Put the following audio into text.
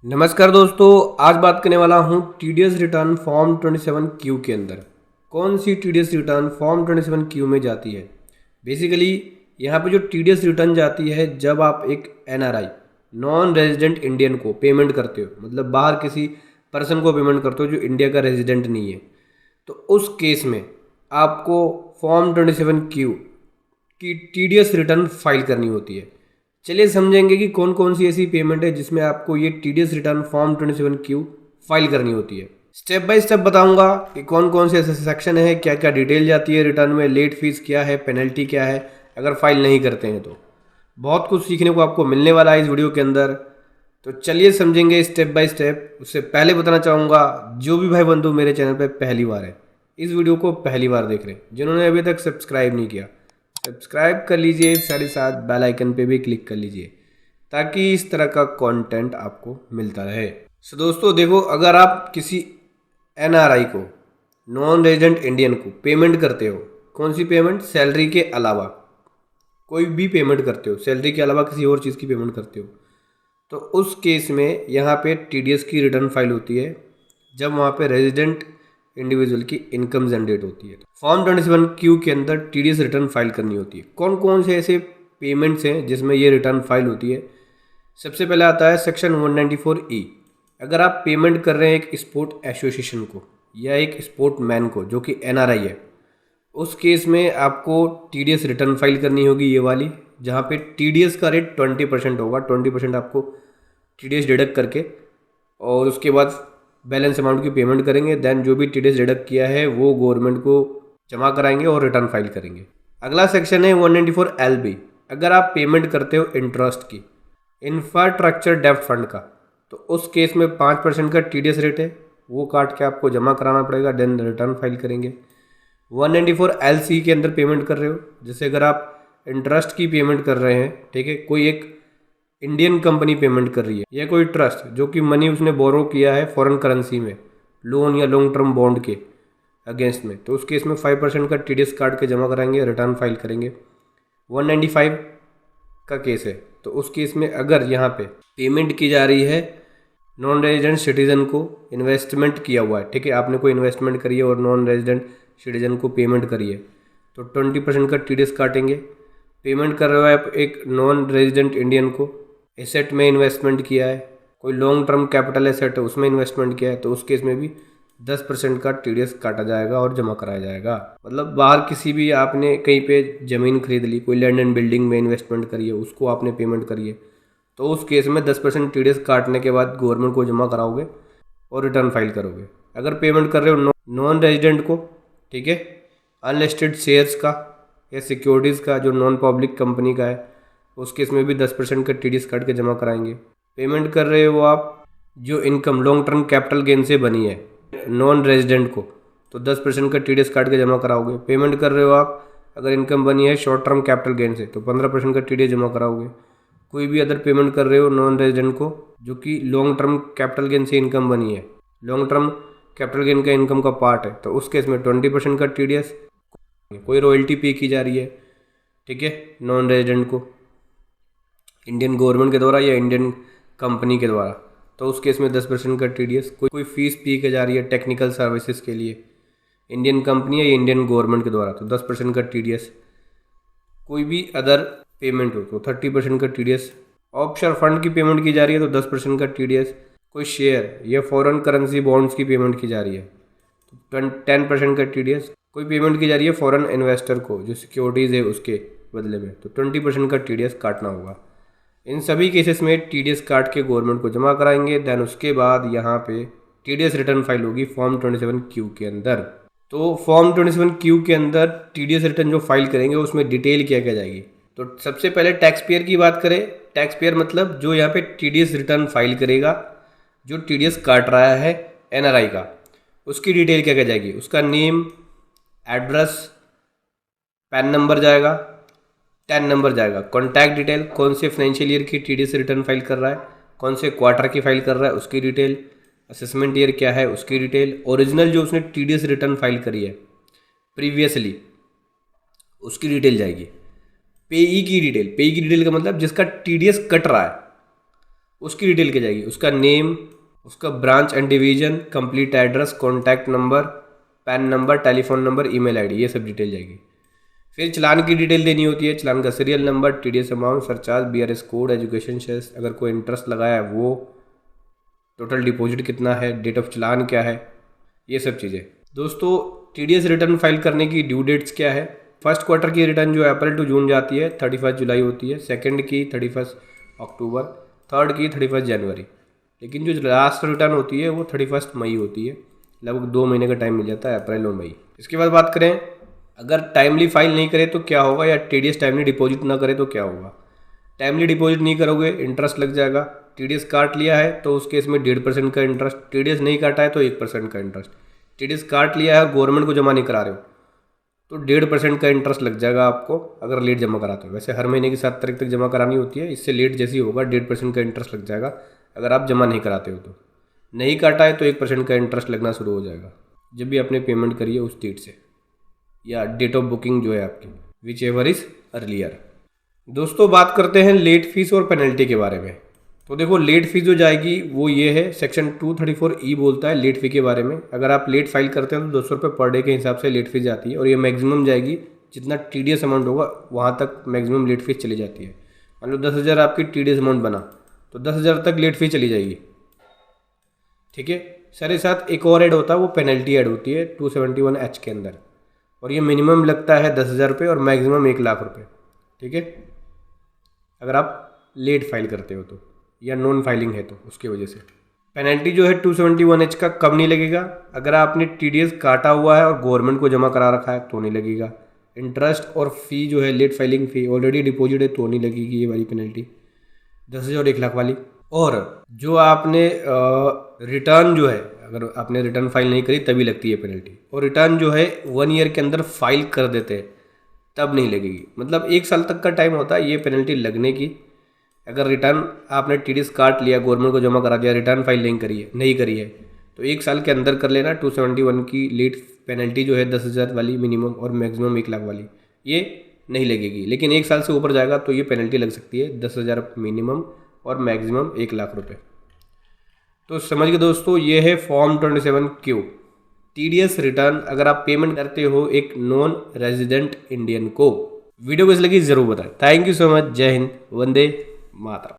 नमस्कार दोस्तों, आज बात करने वाला हूँ टीडीएस रिटर्न फॉर्म 27Q के अंदर कौन सी टीडीएस रिटर्न फॉर्म 27Q में जाती है। बेसिकली यहाँ पे जो टीडीएस रिटर्न जाती है जब आप एक एनआरआई नॉन रेजिडेंट इंडियन को पेमेंट करते हो, मतलब बाहर किसी पर्सन को पेमेंट करते हो जो इंडिया का रेजिडेंट नहीं है, तो उस केस में आपको फॉर्म 27Q की टीडीएस रिटर्न फाइल करनी होती है। चलिए समझेंगे कि कौन कौन सी ऐसी पेमेंट है जिसमें आपको ये TDS return form 27Q file करनी होती है। स्टेप बाय स्टेप बताऊंगा कि कौन कौन से ऐसे सेक्शन है, क्या क्या डिटेल जाती है रिटर्न में, लेट फीस क्या है, पेनल्टी क्या है अगर फाइल नहीं करते हैं। तो बहुत कुछ सीखने को आपको मिलने वाला है इस वीडियो के अंदर, तो चलिए समझेंगे स्टेप बाय स्टेप। उससे पहले बताना चाहूँगा, जो भी भाई बंधु मेरे चैनल पर पहली बार है, इस वीडियो को पहली बार देख रहे हैं, जिन्होंने अभी तक सब्सक्राइब नहीं किया सब्सक्राइब कर लीजिए, साथ ही साथ बेल आइकन पे भी क्लिक कर लीजिए ताकि इस तरह का कंटेंट आपको मिलता रहे। सो दोस्तों देखो, अगर आप किसी एनआरआई को, नॉन रेजिडेंट इंडियन को पेमेंट करते हो, कौन सी पेमेंट, सैलरी के अलावा कोई भी पेमेंट करते हो, सैलरी के अलावा किसी और चीज़ की पेमेंट करते हो, तो उस केस में यहाँ पे टीडीएस की रिटर्न फाइल होती है जब वहाँ पे रेजिडेंट इंडिविजुअल की इनकम जनरेट होती है। फॉर्म 27Q के अंदर टीडीएस रिटर्न फाइल करनी होती है। कौन कौन से ऐसे पेमेंट्स हैं जिसमें ये रिटर्न फाइल होती है। सबसे पहले आता है सेक्शन 194E। अगर आप पेमेंट कर रहे हैं एक स्पोर्ट एसोसिएशन को या एक स्पोर्ट मैन को जो कि एनआरआई है, उस केस में आपको टीडीएस रिटर्न फाइल करनी होगी, ये वाली, जहाँ पे टीडीएस का रेट 20% होगा। 20% आपको टीडीएस डिडक्ट करके और उसके बाद बैलेंस अमाउंट की पेमेंट करेंगे। देन जो भी टीडीएस डिडक्ट किया है वो गवर्नमेंट को जमा कराएंगे और रिटर्न फाइल करेंगे। अगला सेक्शन है 194LB। अगर आप पेमेंट करते हो इंटरेस्ट की, इंफ्रास्ट्रक्चर डेब्ट फंड का, तो उस केस में 5% का टीडीएस रेट है, वो काट के आपको जमा कराना पड़ेगा, देन रिटर्न फाइल करेंगे। 194LC के अंदर पेमेंट कर रहे हो, जैसे अगर आप इंटरेस्ट की पेमेंट कर रहे हैं, ठीक है, कोई एक इंडियन कंपनी पेमेंट कर रही है या कोई ट्रस्ट जो कि मनी उसने बोरो किया है फॉरेन करेंसी में, लोन या लॉन्ग टर्म बॉन्ड के अगेंस्ट में, तो उस केस में 5% का टीडीएस काट के जमा कराएंगे, रिटर्न फाइल करेंगे। 195 का केस है, तो उस केस में अगर यहाँ पे पेमेंट की जा रही है नॉन रेजिडेंट सिटीजन को, इन्वेस्टमेंट किया हुआ है, ठीक है, आपने कोई इन्वेस्टमेंट करी है और नॉन रेजिडेंट सिटीजन को पेमेंट करी है, तो 20% का टीडीएस काटेंगे। पेमेंट कर रहे हो आप एक नॉन रेजिडेंट इंडियन को, एसेट में इन्वेस्टमेंट किया है, कोई लॉन्ग टर्म कैपिटल एसेट है उसमें इन्वेस्टमेंट किया है, तो उस केस में भी 10% का टीडीएस काटा जाएगा और जमा कराया जाएगा। मतलब बाहर किसी भी आपने कहीं पे ज़मीन खरीद ली, कोई लैंड एंड बिल्डिंग में इन्वेस्टमेंट करी है, उसको आपने पेमेंट करी है, तो उस केस में 10% टीडीएस काटने के बाद गवर्नमेंट को जमा कराओगे और रिटर्न फाइल करोगे। अगर पेमेंट कर रहे हो नॉन रेजिडेंट को, ठीक है, अनलिस्टेड शेयर्स का या सिक्योरिटीज़ का जो नॉन पब्लिक कंपनी का है, उस केस में भी 10% का टीडीएस काट के जमा कराएंगे। पेमेंट कर रहे हो आप जो income long term capital gain से बनी है नॉन रेजिडेंट को, तो 10% का टीडीएस काट के जमा कराओगे। पेमेंट कर रहे हो आप अगर इनकम बनी है शॉर्ट टर्म कैपिटल गेन से, तो 15% का टीडीएस जमा कराओगे। कोई भी अदर पेमेंट कर रहे हो नॉन रेजिडेंट को जो कि लॉन्ग टर्म कैपिटल गेन से इनकम बनी है, लॉन्ग टर्म कैपिटल गेन का इनकम का पार्ट है, तो उस केस में 20% का टीडीएस। कोई रॉयल्टी पे की जा रही है, ठीक है, नॉन रेजिडेंट को इंडियन गवर्नमेंट के द्वारा या इंडियन कंपनी के द्वारा, तो उस केस में 10% का टीडीएस। कोई फीस पी के जा रही है टेक्निकल सर्विसेज के लिए इंडियन कंपनी या इंडियन गवर्नमेंट के द्वारा, तो 10% का टीडीएस। कोई भी अदर पेमेंट हो तो 30% का टीडीएस। ऑफशोर फंड की पेमेंट की जा रही है तो 10% का टीडीएस। कोई शेयर या फॉरेन करेंसी बॉन्ड्स की पेमेंट की जा रही है तो 10% का टीडीएस। कोई पेमेंट की जा रही है फॉरेन इन्वेस्टर को जो सिक्योरिटीज़ है उसके बदले में, तो 20% का टीडीएस काटना होगा। इन सभी केसेस में टीडीएस काट के गवर्नमेंट को जमा कराएंगे। देन उसके बाद यहाँ पे टीडीएस रिटर्न फाइल होगी फॉर्म 27Q के अंदर। तो फॉर्म 27Q के अंदर टीडीएस रिटर्न जो फाइल करेंगे उसमें डिटेल क्या क्या जाएगी। तो सबसे पहले टैक्स पेयर की बात करें। टैक्स पेयर मतलब जो यहाँ पे टीडीएस रिटर्न फाइल करेगा, जो टीडीएस काट रहा है एनआरआई का, उसकी डिटेल क्या क्या जाएगी। उसका नेम, एड्रेस, पैन नंबर जाएगा, टैन नंबर जाएगा, कॉन्टैक्ट डिटेल, कौन से फाइनेंशियल ईयर की टीडीएस रिटर्न फाइल कर रहा है, कौन से क्वार्टर की फाइल कर रहा है उसकी डिटेल, असेसमेंट ईयर क्या है उसकी डिटेल, ओरिजिनल जो उसने टीडीएस रिटर्न फाइल करी है प्रीवियसली उसकी डिटेल जाएगी। पेई की डिटेल, पेई की डिटेल का मतलब जिसका टीडीएस कट रहा है, उसकी डिटेल क्या जाएगी, उसका नेम, उसका branch and division, complete address, contact number, pan number, telephone number, email ID, ये सब डिटेल जाएगी। फिर चलान की डिटेल देनी होती है, चलान का serial number, TDS amount, surcharge, BRS code, education shares, अगर कोई इंटरेस्ट लगाया है वो, टोटल डिपॉजिट कितना है, डेट ऑफ चलान क्या है, ये सब चीज़ें। दोस्तों टीडीएस रिटर्न फाइल करने की ड्यू डेट्स क्या है। फर्स्ट क्वार्टर की रिटर्न जो अप्रैल टू जून जाती है 31 जुलाई होती है, सेकंड की 31 अक्टूबर, थर्ड की 31 जनवरी, लेकिन जो लास्ट रिटर्न होती है वो 31 मई होती है। लगभग 2 महीने का टाइम मिल जाता है, अप्रैल और मई। इसके बाद बात करें अगर टाइमली फाइल नहीं करे तो क्या होगा, या टीडीएस टाइमली डिपॉजिट ना करे तो क्या होगा। टाइमली डिपॉजिट नहीं करोगे इंटरेस्ट लग जाएगा। टीडीएस काट लिया है तो उस केस में 1.5% का इंटरेस्ट, टीडीएस नहीं काटा है तो 1% का इंटरेस्ट। टीडीएस काट लिया है और गवर्नमेंट को जमा नहीं करा रहे हो तो 1.5% का इंटरेस्ट लग जाएगा आपको अगर लेट जमा कराते हो। वैसे हर महीने की 7 तारीख तक जमा करानी होती है, इससे लेट जैसी होगा 1.5% का इंटरेस्ट लग जाएगा अगर आप जमा नहीं कराते हो तो। नहीं काटा है तो 1% का इंटरेस्ट लगना शुरू हो जाएगा जब भी आपने पेमेंट करी है उस डेट से, या डेट ऑफ बुकिंग जो है आपकी, विच एवर इज़ अर्लियर। दोस्तों बात करते हैं लेट फीस और पेनल्टी के बारे में। तो देखो लेट फीस जो जाएगी वो ये है, सेक्शन 234E बोलता है लेट फी के बारे में। अगर आप लेट फाइल करते हैं तो 200 रुपये पर डे के हिसाब से लेट फीस जाती है, और ये मैक्सिमम जाएगी जितना टीडीएस अमाउंट होगा वहाँ तक मैक्सिमम लेट फीस चली जाती है। मान लो 10,000 आपकी टीडीएस अमाउंट बना तो 10,000 तक लेट फीस चली जाएगी, ठीक है। सारे साथ एक और ऐड होता है, वो पेनल्टी ऐड होती है 271H के अंदर, और ये मिनिमम लगता है 10,000 रुपये और मैक्सिमम 1,00,000 रुपये, ठीक है, अगर आप लेट फाइल करते हो तो, या नॉन फाइलिंग है तो उसकी वजह से। पेनल्टी जो है 271H का कब नहीं लगेगा, अगर आपने टीडीएस काटा हुआ है और गवर्नमेंट को जमा करा रखा है तो नहीं लगेगा। इंटरेस्ट और फी जो है लेट फाइलिंग फ़ी ऑलरेडी डिपॉजिट है तो नहीं लगेगी ये वाली पेनल्टी 10,000 और 1,00,000 वाली। और जो आपने रिटर्न जो है, अगर आपने रिटर्न फाइल नहीं करी तभी लगती है पेनल्टी, और रिटर्न जो है 1 ईयर के अंदर फाइल कर देते हैं तब नहीं लगेगी। मतलब 1 साल तक का टाइम होता है ये पेनल्टी लगने की। अगर रिटर्न आपने टीडीएस काट लिया, गवर्नमेंट को जमा करा दिया, रिटर्न फाइल नहीं करी है तो 1 साल के अंदर कर लेना। 271 की लेट पेनल्टी जो है 10,000 वाली मिनिमम और मैक्सिमम 1,00,000 वाली, ये नहीं लगेगी। लेकिन 1 साल से ऊपर जाएगा तो ये पेनल्टी लग सकती है 10,000 मिनिमम और मैक्सिमम 1,00,000 रुपये। तो समझ गए दोस्तों, ये है फॉर्म 27Q टीडीएस रिटर्न अगर आप पेमेंट करते हो एक नॉन रेजिडेंट इंडियन को। वीडियो कैसी लगी ज़रूर बताएं। Thank you so much. जय हिंद, वंदे मातरम।